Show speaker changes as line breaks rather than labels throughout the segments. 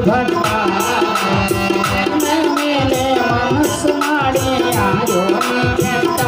ಭಟ್ಟ ಮೇಲೆ ಮನಸ್ಸು ಮಾಡಿ ಆಯೋನಿ ಕೆಟ್ಟ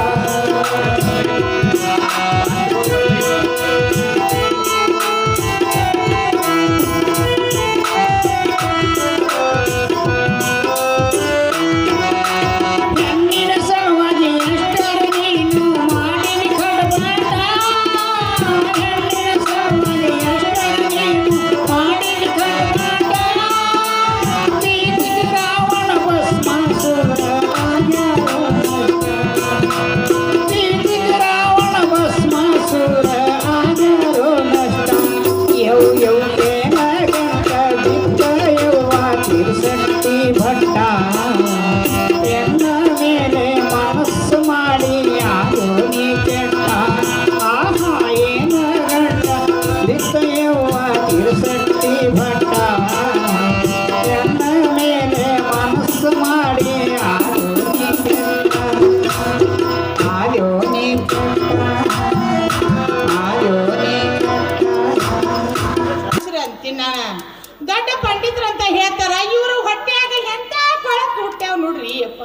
ದೊಡ್ಡ ಪಂಡಿತರಂತ ಹೇಳ್ತಾರ. ಇವರು ಹೊಟ್ಟೆಯಾಗ ಎಂತ ಕೊಳಕು ಹುಟ್ಟ್ಯಾವ ನೋಡ್ರಿ ಅಪ್ಪ.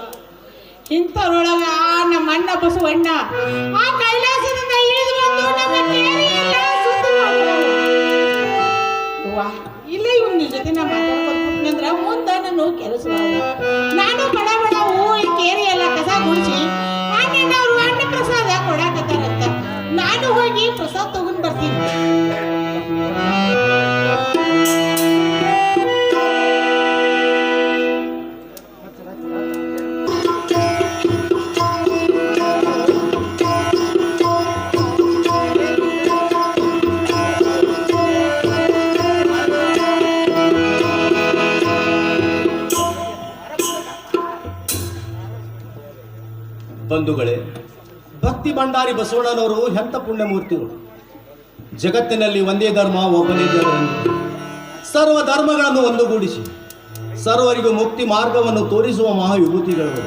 ಇಂಥವ್ರೊಳಗ ನಮ್ಮ ಅಣ್ಣ ಬಸವಣ್ಣ ಆ ಕೈಲಾಸದಿಂದ ಇಳಿದು ಬಂದು ನಮ್ಮ ಕೇರಿಯೆಲ್ಲ ಸುತ್ತು ಇಲ್ಲ ಇವನ್ ಜೊತೆ ನಾ ಮಾತಾಡ್ಕೊಂಡ್ಬಿಟ್ನಂದ್ರ ಮುಂದೆ ನಾನು ಕೆಲಸ ನಾನು ಬಡ ಬಡ ಈ ಕೇರಿ ಎಲ್ಲ ಕಸ ಗುಡಿಸಿ ಆಮೇಲೆ ಅವ್ರು ಅನ್ನ ಪ್ರಸಾದ ಕೊಡಾಕತ್ತಾರಂತ ನಾನು ಹೋಗಿ ಪ್ರಸಾದ ತಗೊಂಡ್ ಬರ್ತೀನಿ.
ಬಂಧುಗಳೇ, ಭಕ್ತಿ ಭಂಡಾರಿ ಬಸವಣ್ಣನವರು ಎಂಥ ಪುಣ್ಯಮೂರ್ತಿಗಳು. ಜಗತ್ತಿನಲ್ಲಿ ಒಂದೇ ಧರ್ಮ, ಒಬ್ಬನೇ ದೇವರು, ಸರ್ವ ಧರ್ಮಗಳನ್ನು ಒಂದುಗೂಡಿಸಿ ಸರ್ವರಿಗೂ ಮುಕ್ತಿ ಮಾರ್ಗವನ್ನು ತೋರಿಸುವ ಮಹಾವಿಭೂತಿಗಳು.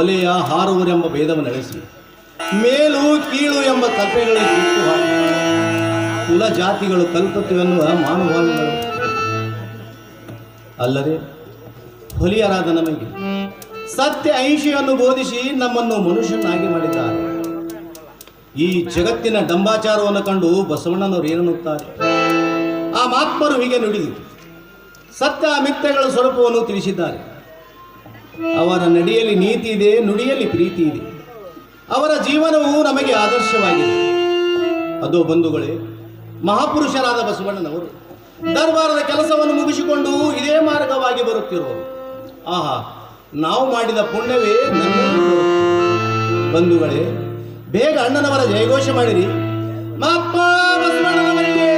ಒಲೆಯ ಹಾರುವರೆಂಬ ಭೇದವನ್ನು ನಡೆಸಿ ಮೇಲು ಕೀಳು ಎಂಬ ಕಲ್ಪನೆಗಳಿಗೆ ಕಿತ್ತು ಹಾಕಿ ಕುಲ ಜಾತಿಗಳು ಕಲ್ಪತ್ತೆಯನ್ನುವ ಮಾನವಗಳು ಅಲ್ಲದೆ ಹೊಲಿಯರಾದ ನಮಗೆ ಸತ್ಯ ಅಹಿಂಸೆಯನ್ನು ಬೋಧಿಸಿ ನಮ್ಮನ್ನು ಮನುಷ್ಯನಾಗಿ ಮಾಡಿದ್ದಾರೆ. ಈ ಜಗತ್ತಿನ ಡಂಬಾಚಾರವನ್ನು ಕಂಡು ಬಸವಣ್ಣನವರು ಏನನ್ನುತ್ತಾರೆ? ಆ ಮಹಾತ್ಮರು ಹೀಗೆ ನುಡಿದು ಸತ್ಯ ಮಿಥ್ಯೆಗಳ ಸ್ವರೂಪವನ್ನು ತಿಳಿಸಿದ್ದಾರೆ. ಅವರ ನಡೆಯಲ್ಲಿ ನೀತಿ ಇದೆ, ನುಡಿಯಲ್ಲಿ ಪ್ರೀತಿ ಇದೆ. ಅವರ ಜೀವನವು ನಮಗೆ ಆದರ್ಶವಾಗಿದೆ. ಅದೋ ಬಂಧುಗಳೇ, ಮಹಾಪುರುಷರಾದ ಬಸವಣ್ಣನವರು ದರ್ಬಾರದ ಕೆಲಸವನ್ನು ಮುಗಿಸಿಕೊಂಡು ಇದೇ ಮಾರ್ಗವಾಗಿ ಬರುತ್ತಿರುವರು. ಆಹಾ, ನಾವು ಮಾಡಿದ ಪುಣ್ಯವೇ ನನ್ನ ಬಂಧುಗಳೇ, ಬೇಗ ಅಣ್ಣನವರ ಜಯಘೋಷ ಮಾಡಿರಿ. ಮಹಾತ್ಮ ಬಸವಣ್ಣನವರಿಗೆ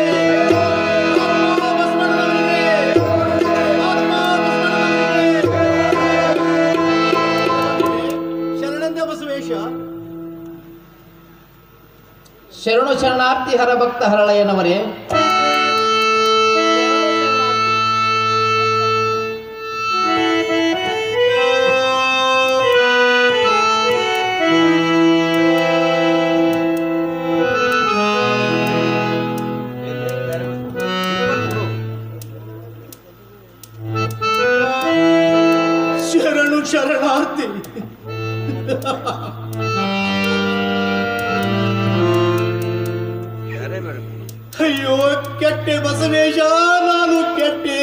ಶರಣಂದ ಬಸವೇಶ.
ಶರಣು ಶರಣಾರ್ಥಿ ಹರಭಕ್ತ ಹರಳಯ್ಯನವರೇ.
ಶರಣಾರ್ಥಿ. ಅಯ್ಯೋ ಕೆಟ್ಟೆ ಬಸವೇಶ, ನಾನು ಕೆಟ್ಟೆ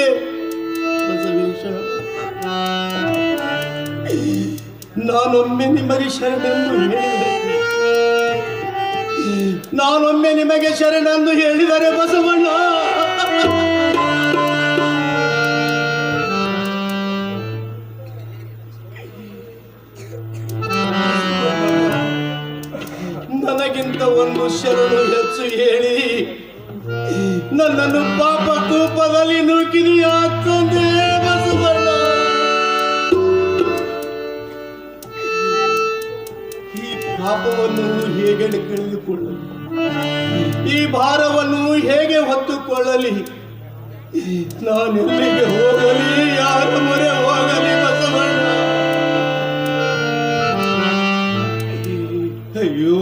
ಬಸವೇಶ. ನಾನೊಮ್ಮೆ ನಿಮಗೆ ಶರಣೆಂದು ಹೇಳಿದರೆ, ನಾನೊಮ್ಮೆ ನಿಮಗೆ ಶರಣೆಂದು ಹೇಳಿದರೆ ಬಸವಣ್ಣ ನನಗಿಂತ ಒಂದು ಶರಣು ಹೆಚ್ಚು ಹೇಳಿ ನನ್ನನ್ನು ಪಾಪ ಕೂಪದಲ್ಲಿ ನೂಕಿದೆಯಾ ತಂದೆ ಬಸವಣ್ಣ. ಈ ಪಾಪವನ್ನು ಹೇಗೆ ಕಳೆದುಕೊಳ್ಳಲಿ? ಈ ಭಾರವನ್ನು ಹೇಗೆ ಹೊತ್ತುಕೊಳ್ಳಲಿ? ನಾನೆಲ್ಲಿಗೆ ಹೋಗಲಿ? ಯಾರ ಮೊರೆ ಹೋಗಲಿ ಬಸವಣ್ಣ? ಅಯ್ಯೋ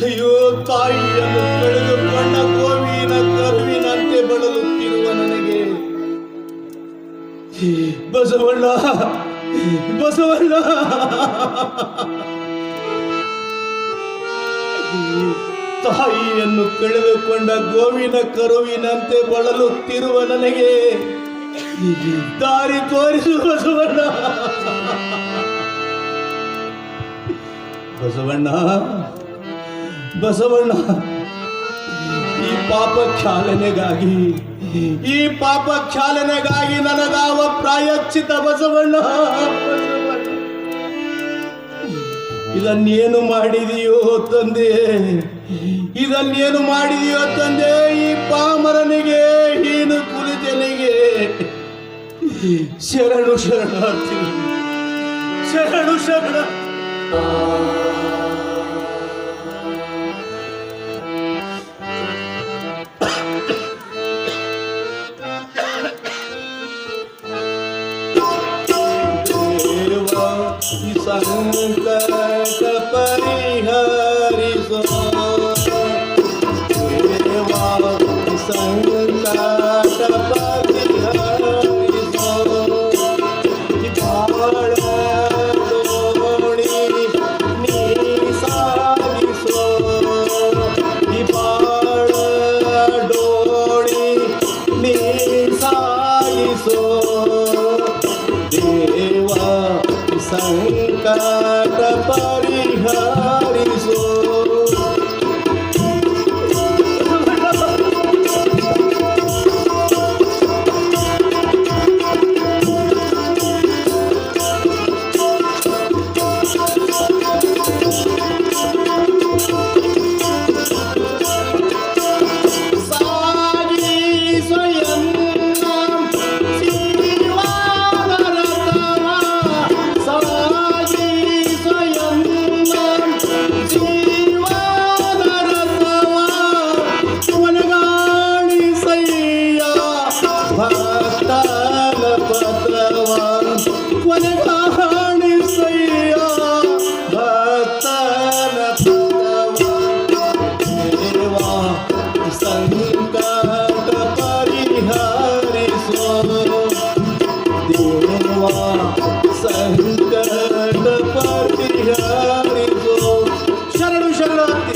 ಅಯ್ಯೋ, ತಾಯಿಯನ್ನು ಕಳೆದುಕೊಂಡ ಗೋವಿನ ಕರುವಿನಂತೆ ಬಳಲುತ್ತಿರುವ ನನಗೆ ಬಸವಣ್ಣ ಬಸವಣ್ಣ ತಾಯಿಯನ್ನು ಕಳೆದುಕೊಂಡ ಗೋವಿನ ಕರುವಿನಂತೆ ಬಳಲುತ್ತಿರುವ ನನಗೆ ದಾರಿ ತೋರಿಸು ಬಸವಣ್ಣ. ಬಸವಣ್ಣ ಬಸವಣ್ಣ, ಈ ಪಾಪ ಕ್ಷಾಲನೆಗಾಗಿ ನನಗಾವ ಪ್ರಾಯಶ್ಚಿತ ಬಸವಣ್ಣ. ಇದನ್ನೇನು ಮಾಡಿದೆಯೋ ತಂದೆ, ಇದನ್ನೇನು ಮಾಡಿದೆಯೋ ತಂದೆ, ಈ ಪಾಮರನಿಗೆ ಹೀನು ಕುಲಿತನಿಗೆ ಶರಣು ಶರಣಾರ್ಥಿ, ಶರಣು ಶರಣ. ಸಂಕಟ ಪರಿಹರಿಸೋ ದೇವಾ, ಸಂಕಟ ಪರಿಹರಿಸೋ ಬಾಳ ದೋಣಿ ನೀ ಸಾಗಿಸೋ, ಬಾಳ ಡೋಣಿ ನೀ ಸಾಗಿಸೋ ದೇವಾ, ಸಂಕಟ ಪರಿಹರಿಸೋ. ಶರಣು ಶರಣಾರ್ಥಿ, ಶರಣು ಶರಣಾರ್ಥಿ.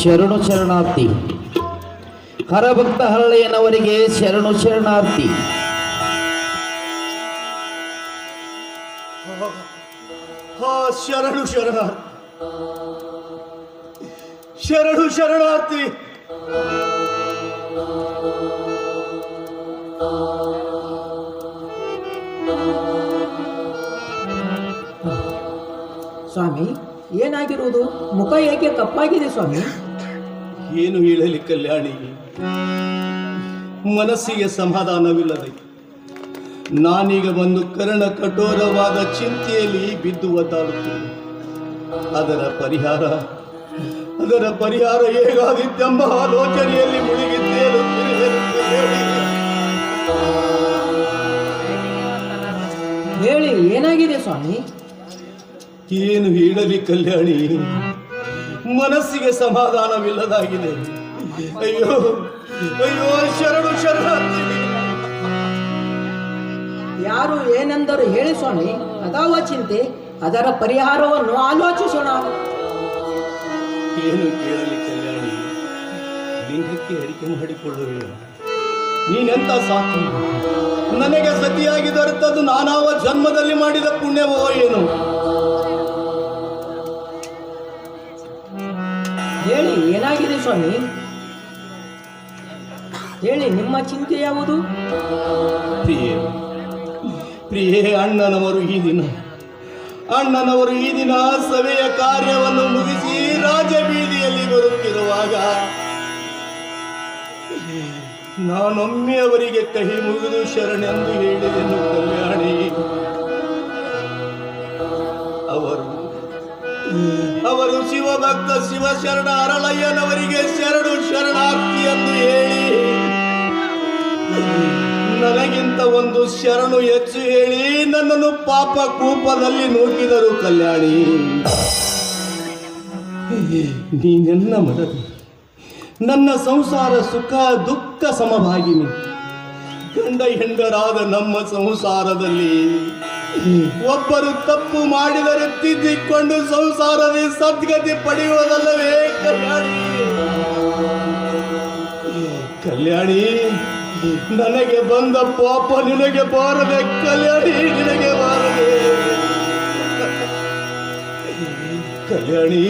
ಶರಣು ಶರಣಾರ್ಥಿ. ಹರಭಕ್ತ ಹರಳೆಯನವರಿಗೆ ಶರಣು ಶರಣಾರ್ಥಿ.
ಶರಣು ಶರಣಾರ್ಥಿ, ಶರಣು ಶರಣಾರ್ಥಿ.
ಸ್ವಾಮಿ, ಏನಾಗಿರುವುದು? ಮುಖ ಏಕೆ ಕಪ್ಪಾಗಿದೆ ಸ್ವಾಮಿ?
ಏನು ಹೇಳಲಿ ಕಲ್ಯಾಣಿ, ಮನಸ್ಸಿಗೆ ಸಮಾಧಾನವಿಲ್ಲದೆ ನಾನೀಗ ಒಂದು ಕರ್ಣ ಕಠೋರವಾದ ಚಿಂತೆಯಲ್ಲಿ ಬಿದ್ದು ಒದ್ದಾಡುತ್ತೇನೆ. ಅದರ ಪರಿಹಾರ ಹೇಗಾದಿತ್ತೆಂಬ ಆಲೋಚನೆಯಲ್ಲಿ ಮುಳುಗಿದ್ದೇನು.
ಹೇಳಿ, ಏನಾಗಿದೆ ಸ್ವಾಮಿ?
ಏನು ಹೇಳಲಿ ಕಲ್ಯಾಣಿ, ಮನಸ್ಸಿಗೆ ಸಮಾಧಾನವಿಲ್ಲದಾಗಿದೆ. ಅಯ್ಯೋ ಅಯ್ಯೋ, ಶರಣು ಶರಣಾರ್ಥಿ.
ಯಾರು ಏನೆಂದರು ಹೇಳಿ ಸ್ವಾಮಿ. ಅದಾವ ಚಿಂತೆ, ಅದರ ಪರಿಹಾರವನ್ನು ಆಲೋಚಿಸೋಣ.
ಏನು ಕೇಳಲಿ ಕಲ್ಯಾಣಿ, ಲಿಂಗಕ್ಕೆ ಅಡಿಕೆ ಮಾಡಿಕೊಳ್ಳುವೆ. ನೀನೆಂತ ಸಾಕು, ನನಗೆ ಸತಿಯಾಗಿ ದೊರೆತದ್ದು ನಾನಾವ ಜನ್ಮದಲ್ಲಿ ಮಾಡಿದ ಪುಣ್ಯವೋ ಏನು?
ಹೇಳಿ, ಏನಾಗಿದೆ ಸ್ವಾಮಿ? ಹೇಳಿ, ನಿಮ್ಮ ಚಿಂತೆ ಯಾವುದು?
ಪ್ರಿಯೇ, ಅಣ್ಣನವರು ಈ ದಿನ ಸಭೆಯ ಕಾರ್ಯವನ್ನು ಮುಗಿಸಿ ರಾಜಬೀದಿಯಲ್ಲಿ ಬರುತ್ತಿರುವಾಗ ನಾನೊಮ್ಮೆ ಅವರಿಗೆ ಕಹಿ ಮುಗಿದು ಶರಣೆಂದು ಹೇಳಿದೆನು ಕಲ್ಯಾಣಿ. ಅವರು ಶಿವಭಕ್ತ ಶಿವಶರಣ ಹರಳಯ್ಯನವರಿಗೆ ಶರಣು ಶರಣಾರ್ಥಿ ಎಂದು ಹೇಳಿ ನನಗಿಂತ ಒಂದು ಶರಣು ಹೆಚ್ಚು ಹೇಳಿ ನನ್ನನ್ನು ಪಾಪ ಕೂಪದಲ್ಲಿ ನೂಕಿದರು ಕಲ್ಯಾಣಿ. ನೀನೆನ್ನ ಮಡದಿ, ನನ್ನ ಸಂಸಾರ ಸುಖ ದುಃಖ ಸಮಭಾಗಿನಿ. ಗಂಡ ಹೆಂಡರಾದ ನಮ್ಮ ಸಂಸಾರದಲ್ಲಿ ಒಬ್ಬರು ತಪ್ಪು ಮಾಡಿದರೆ ತಿದ್ದಿಕೊಂಡು ಸಂಸಾರದಲ್ಲಿ ಸದ್ಗತಿ ಪಡೆಯುವುದಲ್ಲವೇ ಕಲ್ಯಾಣಿ? ಕಲ್ಯಾಣಿ, ನನಗೆ ಬಂದ ಪಾಪ ನಿನಗೆ ಬಾರದೆ ಕಲ್ಯಾಣಿ, ನಿನಗೆ ಬಾರದೆ. ಕಲ್ಯಾಣಿ,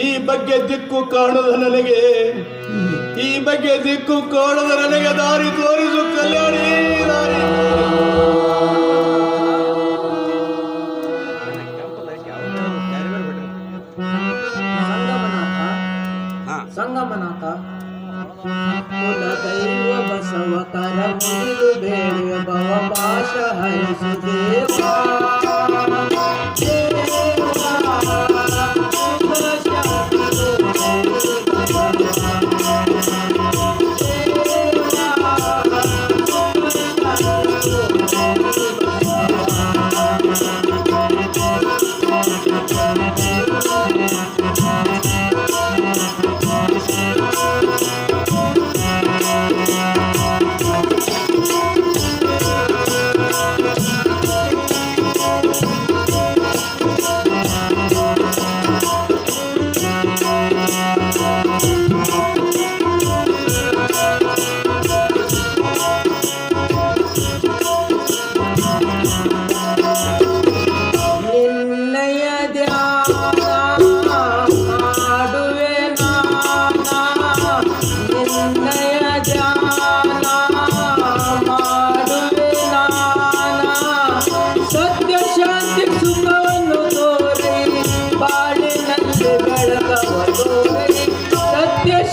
ಈ ಬಗ್ಗೆ ದಿಕ್ಕು ಕಾಣದ ನನಗೆ, ಈ ಬಗ್ಗೆ ದಿಕ್ಕು ಕಾಣದ ನನಗೆ ದಾರಿ ತೋರಿಸು ಕಲ್ಯಾಣಿ, ದಾರಿ
ಸಂಗಮನಾಥ, ಕುಲದೈವ ಬಸವ ಕರ ಮುಗಿದು ಬೇಡುವ ಭವ ಪಾಶ ಹರಿಸು ದೇವಾ.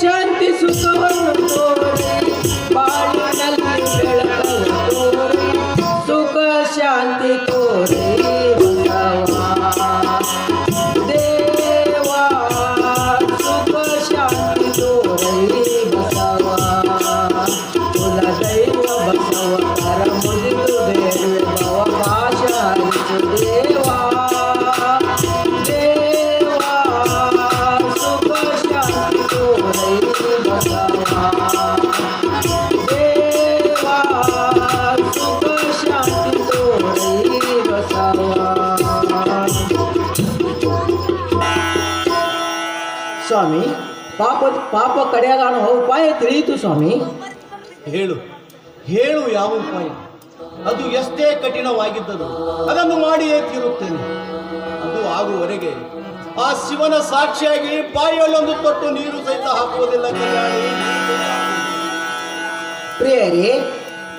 ಶಾಂತಿ ಸುಖವನ್ನು ತೋರಿ ಬಾಳಿನಲ್ಲಿ ಬೆಳಕನ್ನು ತೋರಿ, ಸುಖ ಶಾಂತಿ ತೋರಿ ದೇವಾ. ಸುಖ ಶಾಂತಿ ತೋರಿ ಬಸವ, ಕುಲದೈವ ಬಸವ ಕರ ಮುಗಿದು ಬೇಡುವೆ ಭವ ಪಾಶ ಹರಿಸು ದೇವಾ. ಸ್ವಾಮಿ, ಪಾಪ ಕಡೆಯಾಗಾಣ ಉಪಾಯ ತಿಳಿಯಿತು ಸ್ವಾಮಿ.
ಹೇಳು, ಹೇಳು ಯಾವ ಉಪಾಯ? ಅದು ಎಷ್ಟೇ ಕಠಿಣವಾಗಿದ್ದದು ಅದನ್ನು ಮಾಡಿಯೇ ತೀರುತ್ತೇನೆ. ಅದು ಆಗುವವರೆಗೆ ಆ ಶಿವನ ಸಾಕ್ಷಿಯಾಗಿ ಬಾಯಿಯಲ್ಲೊಂದು ತೊಟ್ಟು ನೀರು ಸಹಿತ ಹಾಕುವುದಿಲ್ಲ ಕಲ್ಯಾಣಿ.
ಪ್ರಿಯರೇ,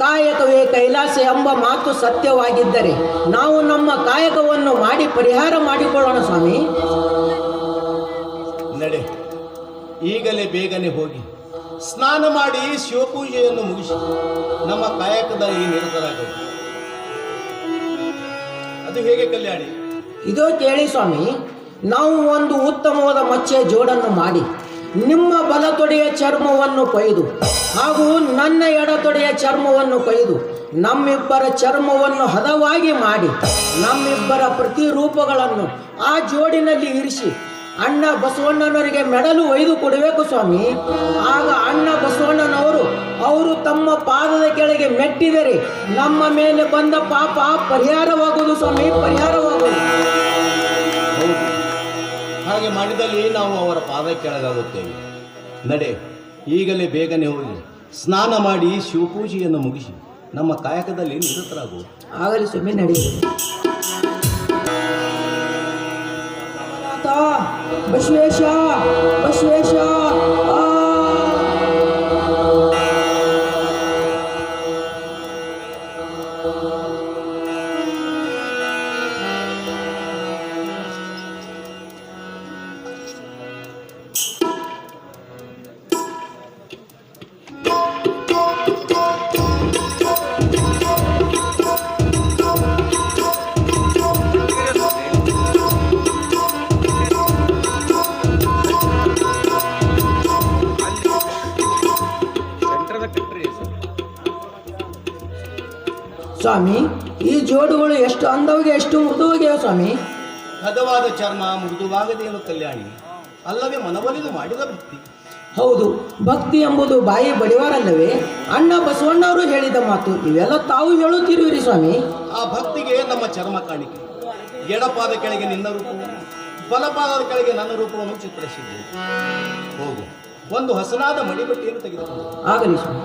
ಕಾಯಕವೇ ಕೈಲಾಸ ಎಂಬ ಮಾತು ಸತ್ಯವಾಗಿದ್ದರೆ ನಾವು ನಮ್ಮ ಕಾಯಕವನ್ನು ಮಾಡಿ ಪರಿಹಾರ ಮಾಡಿಕೊಳ್ಳೋಣ ಸ್ವಾಮಿ.
ನಡೆ, ಈಗಲೇ ಬೇಗನೆ ಹೋಗಿ ಸ್ನಾನ ಮಾಡಿ ಶಿವಪೂಜೆಯನ್ನು ಮುಗಿಸಿ ನಮ್ಮ ಕಾಯಕದಲ್ಲಿ ನಿರತರಾಗಬೇಕು. ಅದು ಹೇಗೆ ಕಲ್ಯಾಣಿ?
ಇದೋ ಕೇಳಿ ಸ್ವಾಮಿ, ನಾವು ಒಂದು ಉತ್ತಮವಾದ ಮಚ್ಚೆ ಜೋಡನ್ನು ಮಾಡಿ ನಿಮ್ಮ ಬಲತೊಡೆಯ ಚರ್ಮವನ್ನು ಕೊಯ್ದು ಹಾಗೂ ನನ್ನ ಎಡತೊಡೆಯ ಚರ್ಮವನ್ನು ಕೊಯ್ದು ನಮ್ಮಿಬ್ಬರ ಚರ್ಮವನ್ನು ಹದವಾಗಿ ಮಾಡಿ ನಮ್ಮಿಬ್ಬರ ಪ್ರತಿರೂಪಗಳನ್ನು ಆ ಜೋಡಿನಲ್ಲಿ ಇರಿಸಿ ಅಣ್ಣ ಬಸವಣ್ಣನವರಿಗೆ ಮೆಡಲು ಒಯ್ದು ಕೊಡಬೇಕು ಸ್ವಾಮಿ. ಆಗ ಅಣ್ಣ ಬಸವಣ್ಣನವರು ಅವರು ತಮ್ಮ ಪಾದದ ಕೆಳಗೆ ಮೆಟ್ಟಿದರೆ ನಮ್ಮ ಮೇಲೆ ಬಂದ ಪಾಪ ಪರಿಹಾರವಾಗುವುದು ಸ್ವಾಮಿ, ಪರಿಹಾರವಾಗುವುದು.
ಹಾಗೆ ಮಾಡಿದಲ್ಲಿ ನಾವು ಅವರ ಪಾದ ಕೆಳಗಾಗುತ್ತೇವೆ. ನಡೆ, ಈಗಲೇ ಬೇಗನೆ ಹೋಗಿ ಸ್ನಾನ ಮಾಡಿ ಶಿವಪೂಜೆಯನ್ನು ಮುಗಿಸಿ ನಮ್ಮ ಕಾಯಕದಲ್ಲಿ ನಿರತರಾಗುವುದು.
ಆಗಲಿ ಸ್ವಾಮಿ, ನಡೆಯಿರಿ. ಬಸವೇಶ ಬಸವೇಶ ಸ್ವಾಮಿ ಈ ಜೋಡುಗಳು ಎಷ್ಟು ಅಂದವಿಗೆ ಎಷ್ಟು ಮೃದುವಾಗಿವೆ ಸ್ವಾಮಿ.
ಹದವಾದ ಚರ್ಮ ಮೃದುವಾಗದೇನು ಕಲ್ಯಾಣಿ, ಅಲ್ಲವೇ ಮನವೊಲಿದು ಮಾಡಿದ ಭಕ್ತಿ.
ಹೌದು, ಭಕ್ತಿ ಎಂಬುದು ಬಾಯಿ ಬಡಿವಾರಲ್ಲವೇ? ಅಣ್ಣ ಬಸವಣ್ಣವರು ಹೇಳಿದ ಮಾತು ಇವೆಲ್ಲ ತಾವು ಹೇಳುತ್ತಿರುವಿರಿ ಸ್ವಾಮಿ.
ಆ ಭಕ್ತಿಗೆ ನಮ್ಮ ಚರ್ಮ ಕಾಣಿಕೆ. ಎಡಪಾದ ಕೆಳಗೆ ನಿನ್ನ ರೂಪವನ್ನು, ಬಲಪಾದದ ಕೆಳಗೆ ನನ್ನ ರೂಪವನ್ನು ಚಿತ್ರಿಸಿದ್ದೇನೆ. ಹೋಗು, ಒಂದು ಹಸನಾದ ಮಡಿಬಟ್ಟೆಯನ್ನು ತೆಗೆದುಕೊಂಡು.
ಆಗಲಿ ಸ್ವಾಮಿ.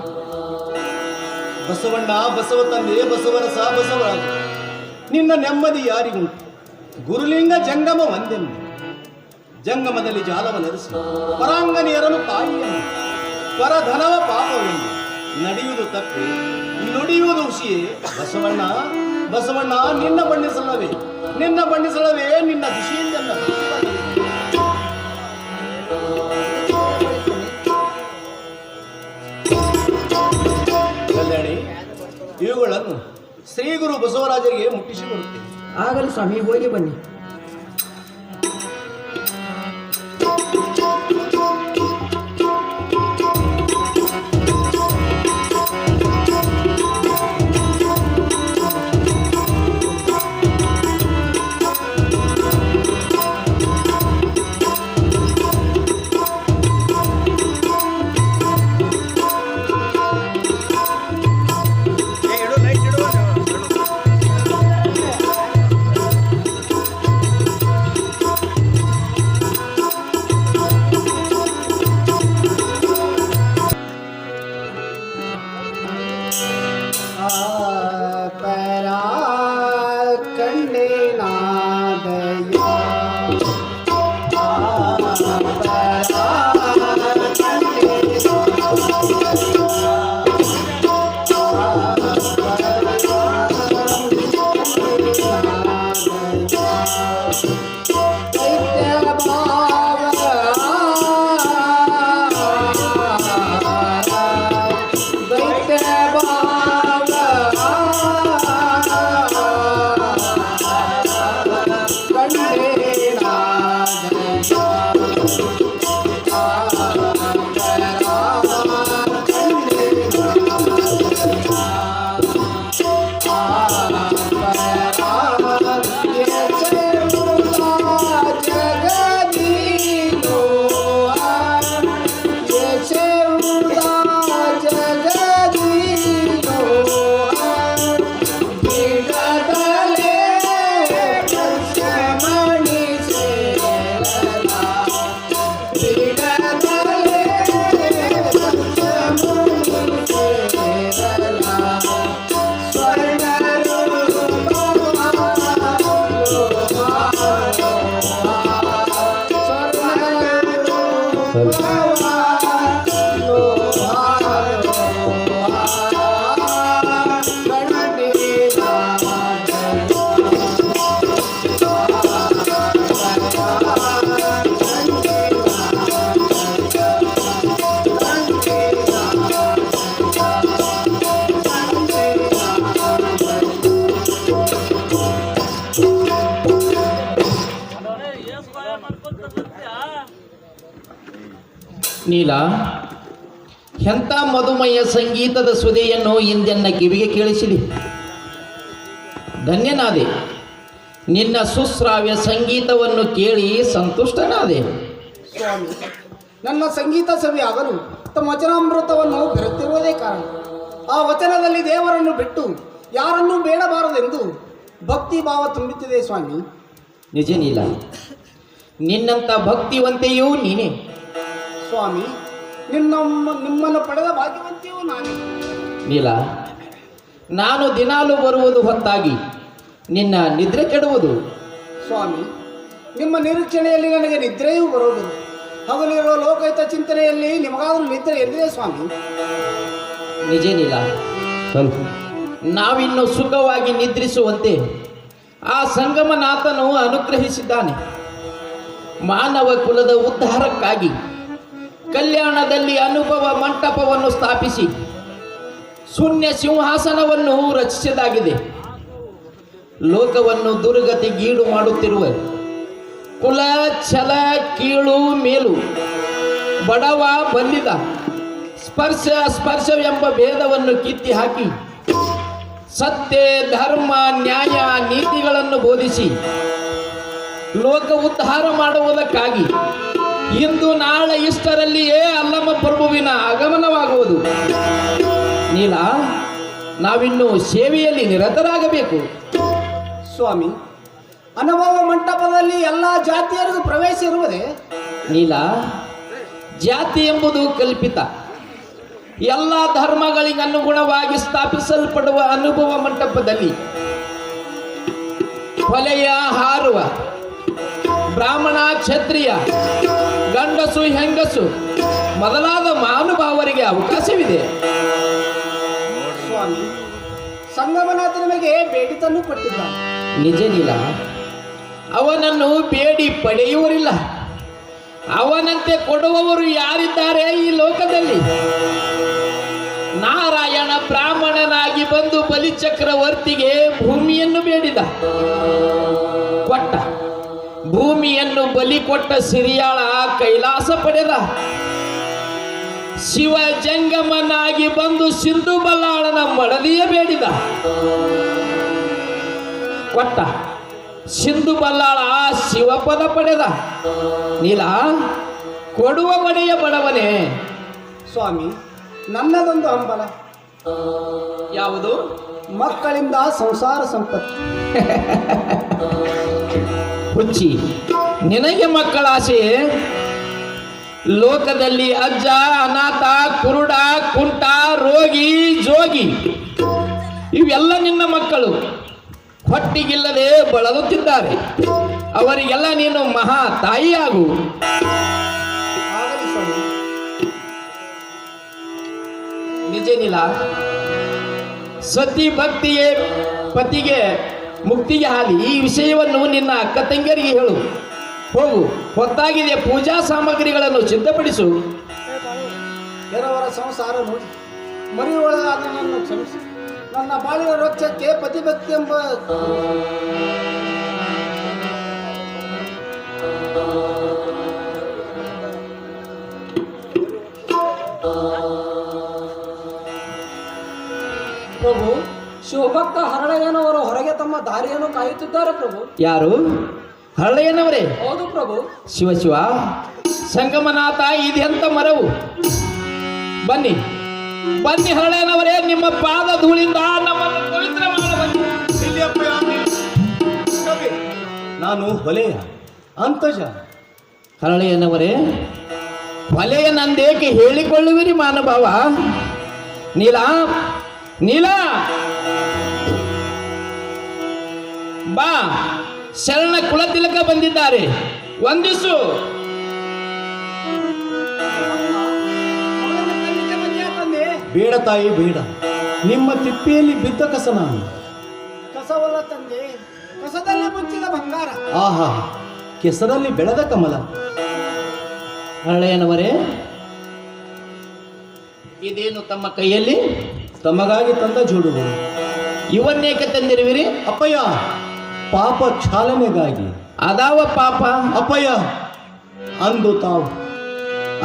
ಬಸವಣ್ಣ, ಬಸವ ತಂದೆ, ಬಸವರಸ, ಬಸವರಾಜ, ನಿನ್ನ ನೆಮ್ಮದಿ ಯಾರಿಗುಂಟು? ಗುರುಲಿಂಗ ಜಂಗಮ ಒಂದೆಂದು ಜಂಗಮದಲ್ಲಿ ಜಾಲವ ನರಿಸಿ ಪರಾಂಗನಿಯರನ್ನು ತಾಯಿಯನ್ನು ಪರಧನವ ಪಾಪವೆಂದು ನಡೆಯುವುದು ತಪ್ಪೆ, ನುಡಿಯುವುದು ಹುಸಿಯೇ. ಬಸವಣ್ಣ, ಬಸವಣ್ಣ, ನಿನ್ನ ಬಣ್ಣಿಸಲವೇ ನಿನ್ನ ದಿಶೆಯಿಂದ ಕಲ್ಯಾಣಿ, ಇವುಗಳನ್ನು ಶ್ರೀ ಗುರು ಬಸವರಾಜರಿಗೆ ಮುಟ್ಟಿಸಿ ಬರುತ್ತೇನೆ.
ಆಗಲಿ ಸ್ವಾಮಿ, ಹೋಗಿ ಬನ್ನಿ.
ನೀಲ, ಎಂಥ ಮಧುಮಯ ಸಂಗೀತದ ಸುದೆಯನ್ನು ಇಂದೆನ್ನ ಕಿವಿಗೆ ಕೇಳಿಸಿದೆ. ಧನ್ಯನಾದೆ. ನಿನ್ನ ಸುಶ್ರಾವ್ಯ ಸಂಗೀತವನ್ನು ಕೇಳಿ ಸಂತುಷ್ಟನಾದೆ.
ಸ್ವಾಮಿ, ನನ್ನ ಸಂಗೀತ ಸವಿಯಾಗಲು ತಮ್ಮ ವಚನಾಮೃತವನ್ನು ಬೆರೆತಿರುವುದೇ ಕಾರಣ. ಆ ವಚನದಲ್ಲಿ ದೇವರನ್ನು ಬಿಟ್ಟು ಯಾರನ್ನೂ ಬೇಡಬಾರದೆಂದು ಭಕ್ತಿ ಭಾವ ತುಂಬುತ್ತಿದೆ ಸ್ವಾಮಿ.
ನಿಜ ನೀಲ, ನಿನ್ನಂಥ ಭಕ್ತಿವಂತೆಯೂ ನೀನೇ.
ಸ್ವಾಮಿ, ನಿಮ್ಮನ್ನು ಪಡೆದ ಭಾಗ್ಯವಂತೆಯೂ ನಾನೇ.
ನೀಲ, ನಾನು ದಿನಾಲು ಬರುವುದು ಹೊತ್ತಾಗಿ ನಿನ್ನ ನಿದ್ರೆ ಕೆಡುವುದು.
ಸ್ವಾಮಿ, ನಿಮ್ಮ ನಿರೀಕ್ಷಣೆಯಲ್ಲಿ ನನಗೆ ನಿದ್ರೆಯೂ ಬರುವುದಿಲ್ಲ. ಹಗಲಿರೋ ಲೋಕಹಿತ ಚಿಂತನೆಯಲ್ಲಿ ನಿಮಗಾದರೂ ನಿದ್ರೆ ಎಲ್ಲಿದೆ ಸ್ವಾಮಿ?
ನಿಜ ನೀಲ, ನಾವಿನ್ನು ಸುಖವಾಗಿ ನಿದ್ರಿಸುವಂತೆ ಆ ಸಂಗಮನಾಥನು ಅನುಗ್ರಹಿಸಿದ್ದಾನೆ. ಮಾನವ ಕುಲದ ಉದ್ಧಾರಕ್ಕಾಗಿ ಕಲ್ಯಾಣದಲ್ಲಿ ಅನುಭವ ಮಂಟಪವನ್ನು ಸ್ಥಾಪಿಸಿ ಶೂನ್ಯ ಸಿಂಹಾಸನವನ್ನು ರಚಿಸಿದಾಗಿದೆ. ಲೋಕವನ್ನು ದುರ್ಗತಿಗೀಡು ಮಾಡುತ್ತಿರುವ ಕುಲ, ಛಲ, ಕೀಳು, ಮೇಲು, ಬಡವ, ಬಲ್ಲಿದ, ಸ್ಪರ್ಶವೆಂಬ ಭೇದವನ್ನು ಕಿತ್ತಿ ಹಾಕಿ ಸತ್ಯ ಧರ್ಮ ನ್ಯಾಯ ನೀತಿಗಳನ್ನು ಬೋಧಿಸಿ ಲೋಕ ಉದ್ಧಾರ ಮಾಡುವುದಕ್ಕಾಗಿ ಇಂದು ನಾಳೆ ಇಷ್ಟರಲ್ಲಿಯೇ ಅಲ್ಲಮ ಪ್ರಭುವಿನ ಆಗಮನವಾಗುವುದು. ನೀಲ, ನಾವಿನ್ನು ಸೇವೆಯಲ್ಲಿ ನಿರತರಾಗಬೇಕು.
ಸ್ವಾಮಿ, ಅನುಭವ ಮಂಟಪದಲ್ಲಿ ಎಲ್ಲ ಜಾತಿಯರಿಗೂ ಪ್ರವೇಶ ಇರುವುದೇ?
ನೀಲ, ಜಾತಿ ಎಂಬುದು ಕಲ್ಪಿತ. ಎಲ್ಲ ಧರ್ಮಗಳಿಗನುಗುಣವಾಗಿ ಸ್ಥಾಪಿಸಲ್ಪಡುವ ಅನುಭವ ಮಂಟಪದಲ್ಲಿ ಹೊಲೆಯ ಹಾರುವ ಬ್ರಾಹ್ಮಣ ಕ್ಷತ್ರಿಯ ಗಂಡಸು ಹೆಂಗಸು ಮೊದಲಾದ ಮಹಾನುಭಾವರಿಗೆ ಅವಕಾಶವಿದೆ.
ಸ್ವಾಮಿ, ಸಂಗಮನಾಥ ನಿಮಗೆ ಬೇಡಿತನ್ನು ಕೊಟ್ಟಿದ್ದಾನೆ.
ನಿಜ ನೀಲ, ಅವನನ್ನು ಬೇಡಿ ಪಡೆಯುವರಿಲ್ಲ. ಅವನಂತೆ ಕೊಡುವವರು ಯಾರಿದ್ದಾರೆ ಈ ಲೋಕದಲ್ಲಿ? ನಾರಾಯಣ ಬ್ರಾಹ್ಮಣನಾಗಿ ಬಂದು ಬಲಿಚಕ್ರವರ್ತಿಗೆ ಭೂಮಿಯನ್ನು ಬೇಡಿದ, ಕೊಟ್ಟ. ಭೂಮಿಯನ್ನು ಬಲಿ ಕೊಟ್ಟ ಸಿರಿಯಾಳ ಕೈಲಾಸ ಪಡೆದ. ಶಿವ ಜಂಗಮನಾಗಿ ಬಂದು ಸಿಂಧು ಬಲ್ಲಾಳನ ಮಡದಿಯ ಬೇಡಿದ, ಕೊಟ್ಟ. ಸಿಂಧು ಬಲ್ಲಾಳ ಶಿವಪದ ಪಡೆದ. ನೀಲ, ಕೊಡುವ ಬಡೆಯ ಬಡವನೇ.
ಸ್ವಾಮಿ, ನನ್ನದೊಂದು ಹಂಬಲ.
ಯಾವುದು?
ಮಕ್ಕಳಿಂದ ಸಂಸಾರ ಸಂಪತ್ತು.
ಹುಚ್ಚಿ, ನಿನಗೆ ಮಕ್ಕಳ ಆಸೆಯೇ? ಲೋಕದಲ್ಲಿ ಅಜ್ಜ, ಅನಾಥ, ಕುರುಡ, ಕುಂಟ, ರೋಗಿ, ಜೋಗಿ ಇವೆಲ್ಲ ನಿನ್ನ ಮಕ್ಕಳು. ಹೊಟ್ಟಿಗಿಲ್ಲದೆ ಬಳಲುತ್ತಿದ್ದಾರೆ. ಅವರಿಗೆಲ್ಲ ನೀನು ಮಹಾ ತಾಯಿಯಾಗು.
ಆಗಲಿ ಸ್ವಾಮಿ.
ನಿಜನಿಲ್ಲ, ಸತಿ ಭಕ್ತಿಗೆ ಪತಿಗೆ ಮುಕ್ತಿಗೆ ಹಾಲಿ. ಈ ವಿಷಯವನ್ನು ನಿನ್ನ ಅಕ್ಕ ತಂಗಿಯರಿಗೆ ಹೇಳು. ಹೋಗು, ಹೊತ್ತಾಗಿದೆ. ಪೂಜಾ ಸಾಮಗ್ರಿಗಳನ್ನು ಸಿದ್ಧಪಡಿಸು.
ಎರವರ ಸಂಸಾರ ನೋಡಿ ಮರಿಯೊಳಗಾದ ನನ್ನನ್ನು ಕ್ಷಮಿಸಿ. ನನ್ನ ಬಾಳಿನ ರೊಚ್ಚಕ್ಕೆ ಪತಿಭಕ್ತಿ ಎಂಬ
ಪ್ರಭು, ಶಿವಭಕ್ತ ಹರಳಯ್ಯನವರು ಹೊರಗೆ ತಮ್ಮ ದಾರಿಯನ್ನು ಕಾಯುತ್ತಿದ್ದಾರೆ ಪ್ರಭು.
ಯಾರು? ಹರಳೆಯನವರೇ?
ಹೌದು ಪ್ರಭು.
ಶಿವ ಶಿವ, ಸಂಗಮನಾಥ ಇದೆಂತ ಮರವು. ಬನ್ನಿ ಬನ್ನಿ ಹರಳೆಯನವರೇ, ನಿಮ್ಮ ಪಾದ ಧೂಳಿಂದ ನಮ್ಮನ್ನು ಪವಿತ್ರ ಮಾಡಬನ್ನಿ.
ನಾನು ಹೊಲೆಯ ಅಂತಜ.
ಹರಳೆಯನವರೇ, ಹೊಲೆಯ ನಂದೇಕೆ ಹೇಳಿಕೊಳ್ಳುವಿರಿ ಮಾನಭಾವ? ನೀಲ, ನೀಲ, ಬಾ. ಶರಣ ಕುಲತಿಲಕ ಬಂದಿದ್ದಾರೆ, ವಂದಿಸು.
ಬೇಡ ತಾಯಿ, ಬೇಡ. ನಿಮ್ಮ ತಿಪ್ಪೆಯಲ್ಲಿ ಬಿದ್ದ ಕಸ ನಾನು.
ಕಸವಲ್ಲ ತಂದೆ, ಕಸದಲ್ಲಿ ಮುಚ್ಚಿದ ಬಂಗಾರ.
ಆಹಾ, ಕೆಸರಲ್ಲಿ ಬೆಳೆದ ಕಮಲ.
ಹರಳೆಯನವರೇ, ಇದೇನು ತಮ್ಮ ಕೈಯಲ್ಲಿ?
ತಮಗಾಗಿ ತಂದ ಜೋಡುಗಳು.
ಇವನ್ನೇಕೆ ತಂದಿರುವಿರಿ?
ಅಪ್ಪಯ್ಯ, ಪಾಪ ಕ್ಷಾಲನೆಗಾಗಿ.
ಅದಾವ ಪಾಪ?
ಅಪ್ಪಯ್ಯ,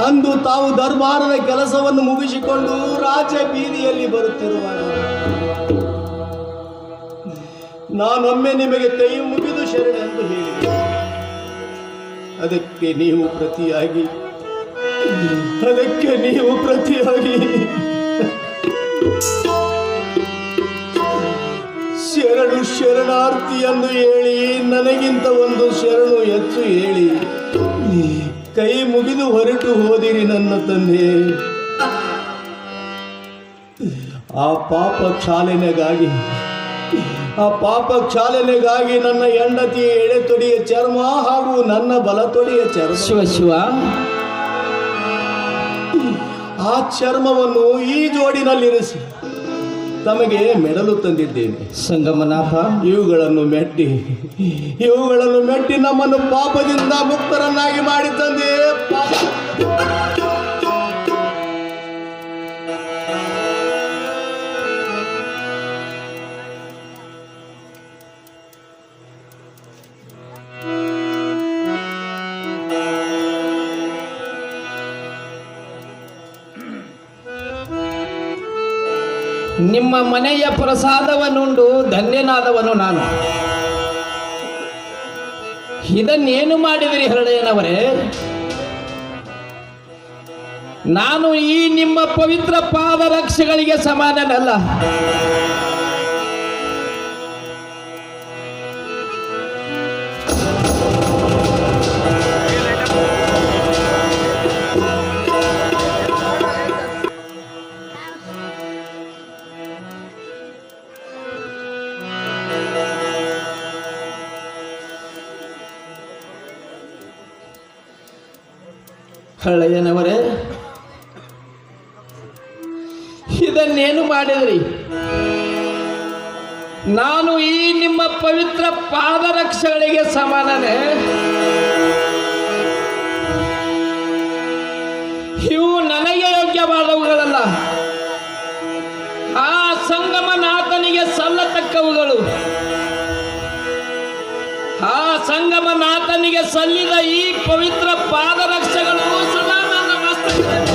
ಅಂದು ತಾವು ದರ್ಬಾರದ ಕೆಲಸವನ್ನು ಮುಗಿಸಿಕೊಂಡು ರಾಜ ಬೀದಿಯಲ್ಲಿ ಬರುತ್ತಿರುವಾಗ ನಾನೊಮ್ಮೆ ನಿಮಗೆ ಕೈ ಮುಗಿದು ಶರಣೆಂದು ಹೇಳಿದೆ. ಅದಕ್ಕೆ ನೀವು ಪ್ರತಿಯಾಗಿ ಶರಣು ಶರಣಾರ್ಥಿ ಎಂದು ಹೇಳಿ ನನಗಿಂತ ಒಂದು ಶರಣು ಹೆಚ್ಚು ಹೇಳಿ ಕೈ ಮುಗಿದು ಹೊರಟು ಹೋದಿರಿ ನನ್ನ ತಂದೆ. ಆ ಪಾಪ ಕ್ಷಾಲನೆಗಾಗಿ ನನ್ನ ಹೆಂಡತಿಯ ಎಡೆತೊಡೆಯ ಚರ್ಮ ಹಾಗೂ ನನ್ನ ಬಲತೊಡೆಯ ಚರ್ಮ,
ಶಿವ ಶಿವ,
ಆ ಚರ್ಮವನ್ನು ಈ ಜೋಡಿನಲ್ಲಿರಿಸಿ ತಮಗೆ ಮೆಡಲು ತಂದಿದ್ದೇನೆ.
ಸಂಗಮನಾಥ,
ಇವುಗಳನ್ನು ಮೆಟ್ಟಿ ನಮ್ಮನ್ನು ಪಾಪದಿಂದ ಮುಕ್ತರನ್ನಾಗಿ ಮಾಡಿ ತಂದೆ.
ನಿಮ್ಮ ಮನೆಯ ಪ್ರಸಾದವನ್ನುಂಡು ಧನ್ಯನಾದವನು ನಾನು. ಇದನ್ನೇನು ಮಾಡಿದಿರಿ ಹರಳೆಯನವರೇ? ನಾನು ಈ ನಿಮ್ಮ ಪವಿತ್ರ ಪಾದರಕ್ಷೆಗಳಿಗೆ ಸಮಾನನಲ್ಲ. ಹಳೆಯನವರೇ, ಇದನ್ನೇನು ಮಾಡಿದ್ರಿ? ನಾನು ಈ ನಿಮ್ಮ ಪವಿತ್ರ ಪಾದರಕ್ಷೆಗಳಿಗೆ ಸಮಾನನೇ? ಇವು ನನಗೆ ಯೋಗ್ಯವಾದವುಗಳಲ್ಲ, ಆ ಸಂಗಮನಾಥನಿಗೆ ಸಲ್ಲತಕ್ಕವುಗಳು. ಆ ಸಂಗಮನಾಥನಿಗೆ ಸಲ್ಲಿದ ಈ ಪವಿತ್ರ ಪಾದರಕ್ಷೆಗಳು ಸದಾ ನನ್ನ ಮಸ್ತಕದಲ್ಲಿ.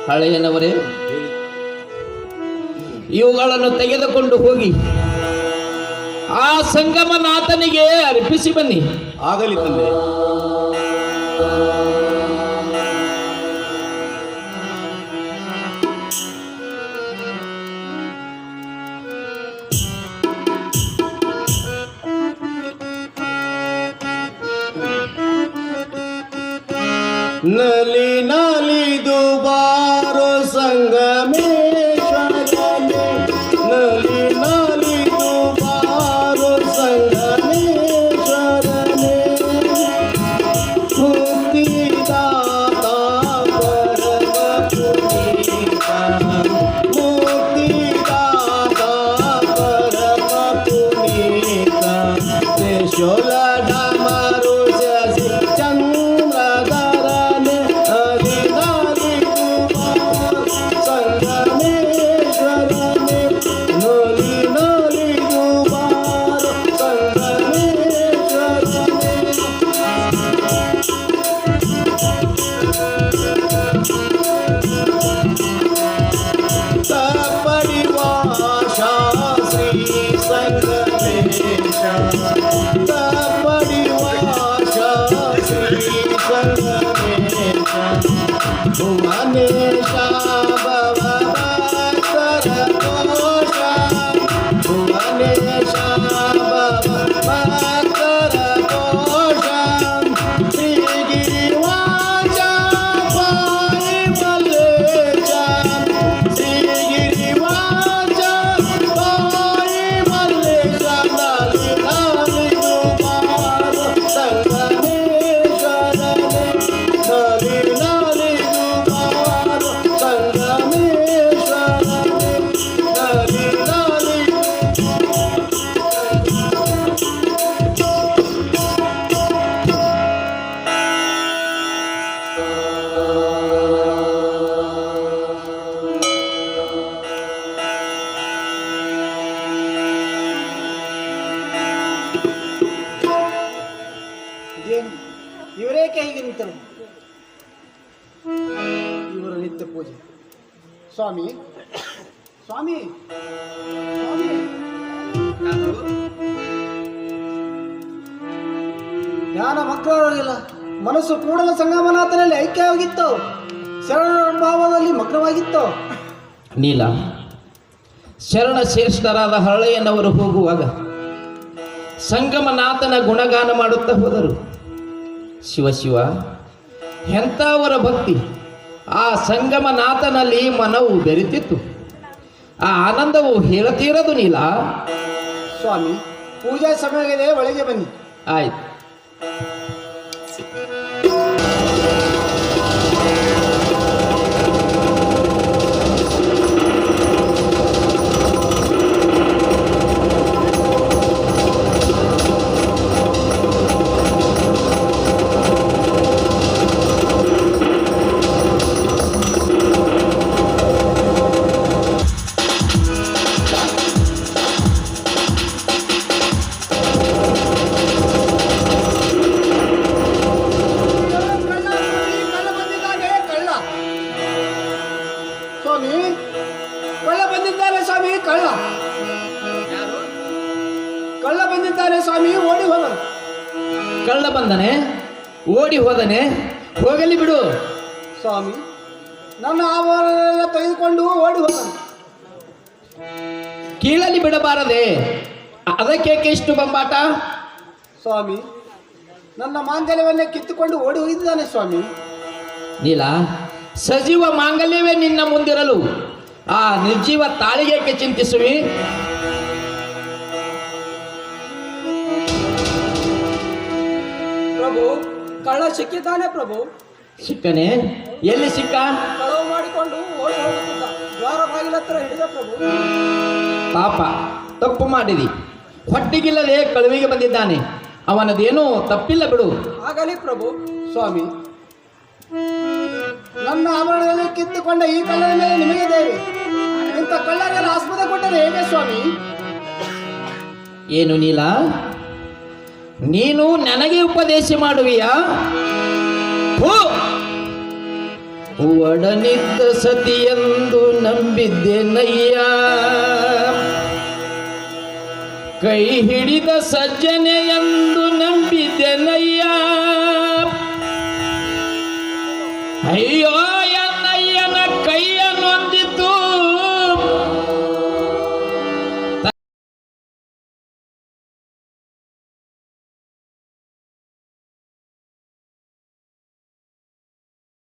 ಹಳೆಯನವರೇ, ಇವುಗಳನ್ನು ತೆಗೆದುಕೊಂಡು ಹೋಗಿ ಆ ಸಂಗಮನಾಥನಿಗೆ ಅರ್ಪಿಸಿ ಬನ್ನಿ.
ಆಗಲಿ ತಂದೆ. ನಲಿ ನಲಿದು ಬಾರೋ ಸಂಗಮೇಶ್ವರನೇ, ನಲಿ ನಲಿದು ಬಾರೋ ಸಂಗಮೇಶ್ವರನೇ, ಮುಕ್ತಿದಾತ ಪರಮ ಪುನೀತ, ಮುಕ್ತಿದಾತ ಪರಮ ಪುನೀತ, ತ್ರಿಶೂಲ ಡಮರು ಶಶಿ ಚಂದ್ರಧರನೇ, ಹರಿನಾರಿದು ಬಾರೋ ಸಂಗಮೇಶ್ವರನೇ, ನಲಿ ನಲಿದು ಬಾರೋ ಸಂಗಮೇಶ್ವರನೇ. ತಪಡಿವಾಶ ಶ್ರೀ ಸಂಗಮೇಶ, ತಪಡಿವಾಶ ಶ್ರೀ ಸಂಗಮೇಶ, ಭುವನೇಶ ಭವಭಕ್ತರ ಕೋಶ, ಭುವನೇಶ ಭವಭಕ್ತರ ಕೋಶ, ಶ್ರೀಗಿರಿವಾಸ ಪಾಯಿ ಮಲ್ಲೇಶ, ಶ್ರೀಗಿರಿವಾಸ ಪಾಯಿ ಮಲ್ಲೇಶ, ನಲಿ ನಲಿದು ಬಾರೋ ಸಂಗಮೇಶ್ವರನೇ, ನಲಿ ನಲಿದು ಬಾರೋ ಸಂಗಮೇಶ್ವರನೇ, ನಲಿ ನಲಿದು.
ಇದೇನು ಇವರೇಕೆ ಹೀಗೆ ನಿಂತರು? ಇವರ ನಿತ್ಯ ಪೂಜೆ. ಸ್ವಾಮಿ, ಸ್ವಾಮಿ, ಸ್ವಾಮಿ, ಧ್ಯಾನ ಮಕ್ಕಳಾಗಿಲ್ಲ, ಮನಸ್ಸು ಕೂಡಲ ಸಂಗಮನಾಥನಲ್ಲಿ ಐಕ್ಯವಾಗಿತ್ತು, ಶರಣ ಭಾವದಲ್ಲಿ ಮಗ್ನವಾಗಿತ್ತು.
ನೀಲ, ಶರಣ ಶ್ರೇಷ್ಠರಾದ ಹಳೆಯನವರು ಹೋಗುವಾಗ ಸಂಗಮನಾಥನ ಗುಣಗಾನ ಮಾಡುತ್ತಾ ಹೋದರು. ಶಿವ ಶಿವ, ಎಂಥವರ ಭಕ್ತಿ! ಆ ಸಂಗಮನಾಥನಲ್ಲಿ ಮನವು ಬೆರೆತಿತ್ತು. ಆ ಆನಂದವು ಹೇಳತೀರದು ನೀಲ.
ಸ್ವಾಮಿ, ಪೂಜಾ ಸಮಯವಿದೆ, ಒಳಗೆ ಬನ್ನಿ.
ಆಯ್ತು.
ಬಂದಿದ್ದಾನೆ ಸ್ವಾಮಿ, ಓಡಿ ಹೋದನು.
ಕಳ್ಳ ಬಂದನೆ, ಓಡಿ ಹೋದನೆ, ಹೋಗಲಿ ಬಿಡು.
ಸ್ವಾಮಿ, ನನ್ನ ಆಭರಣ ತೆಗೆದುಕೊಂಡು ಓಡಿ ಹೋದನು.
ಕೀಳಲಿ ಬಿಡಬಾರದೆ, ಅದಕ್ಕೇಕೆ ಇಷ್ಟು ಬಂಬಾಟ?
ಸ್ವಾಮಿ, ನನ್ನ ಮಾಂಗಲ್ಯವನ್ನೇ ಕಿತ್ತುಕೊಂಡು ಓಡಿ ಹೋಗಿದ್ದಾನೆ ಸ್ವಾಮಿ.
ನೀಲ, ಸಜೀವ ಮಾಂಗಲ್ಯವೇ ನಿನ್ನ ಮುಂದಿರಲು ಆ ನಿರ್ಜೀವ ತಾಳಿಗೇಕೆ ಚಿಂತಿಸುವಿ?
ಪ್ರಭು, ಕಳ್ಳ ಸಿಕ್ಕಿದ್ದಾನೆ ಪ್ರಭು.
ಸಿಕ್ಕನೆ? ಎಲ್ಲಿ ಸಿಕ್ಕ?
ಕಳವು ಮಾಡಿಕೊಂಡು ಓಡಿ ಹೋಗುತ್ತಿದ್ದ, ದ್ವಾರ ಬಾಗಿಲತ್ರ ಹಿಡಿದ ಪ್ರಭು.
ಪಾಪ, ತಪ್ಪು ಮಾಡಿದಿ. ಹೊಟ್ಟಿಗಿಲ್ಲದೆ ಕಳುವಿಗೆ ಬಂದಿದ್ದಾನೆ, ಅವನದೇನೂ ತಪ್ಪಿಲ್ಲ ಬಿಡು.
ಆಗಲಿ ಪ್ರಭು.
ಸ್ವಾಮಿ, ನನ್ನ ಆಭರಣವನ್ನು ಕಿತ್ತುಕೊಂಡ ಈ ಕಳ್ಳನ ಮೇಲೆ ನಿಮಗೆ ದೇವೆ. ಇಂಥ ಕಳ್ಳರಿಗೆ ಆಸ್ಪದ ಕೊಟ್ಟರೆ ಹೇಗೆ ಸ್ವಾಮಿ?
ಏನು ನೀಲ, ನೀನು ನನಗೆ ಉಪದೇಶ ಮಾಡುವಿಯಾ? ಹೋ, ಒಡನಿದ್ದ ಸತಿಯೆಂದು ನಂಬಿದ್ದೆನಯ್ಯ, ಕೈ ಹಿಡಿದ ಸಜ್ಜನೆಯೆಂದು ನಂಬಿದ್ದೆನಯ್ಯ. ಅಯ್ಯೋ